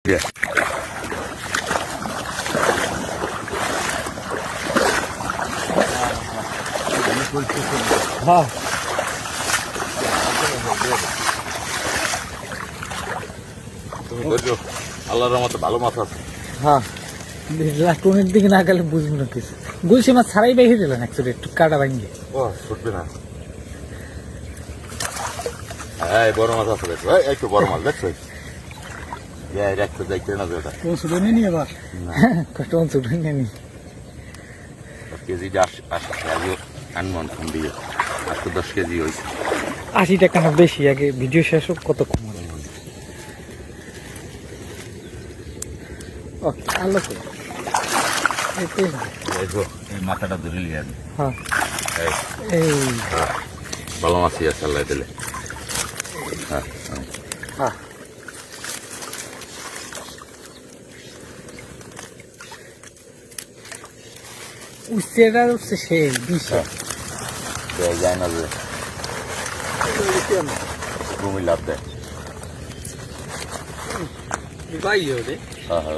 হ্যাঁ তুমি বলছো আল্লাহর রহমতে ভালো মাছ আছে। হ্যাঁ লাটুনের দিকে না গেলে বুঝবো না কিছু। গুলশি মাছ ছাড়াই বেঁধে দিলেন একচুয়ালি একটু কাটা ভাঙিয়ে। ও ছুটবে না। এই বড় মাছ আছে দেখো, একটু বড় মাছ দেখছো? রাখতে যাইতে না যেটা শুধু নিয়ে এবার কষ্ট শুধু নিয়ে নি কেজিটা 80 আগে আনমন ফোন দিয়ে 8-10 কেজি হয়েছে। 80 টাকা না বেশি। আগে ভিডিও শেষ হোক কত কম আলো তো দেখো এই মাথাটা ধরে নিয়ে আমি। হ্যাঁ এই ভালো মাছই আছে আল্লাহ দিলে। হ্যাঁ হ্যাঁ উচ্ছেটা হচ্ছে সেই বিষয় যায় না যে ভূমি লাভ দেয়। ভাই হ্যাঁ হ্যাঁ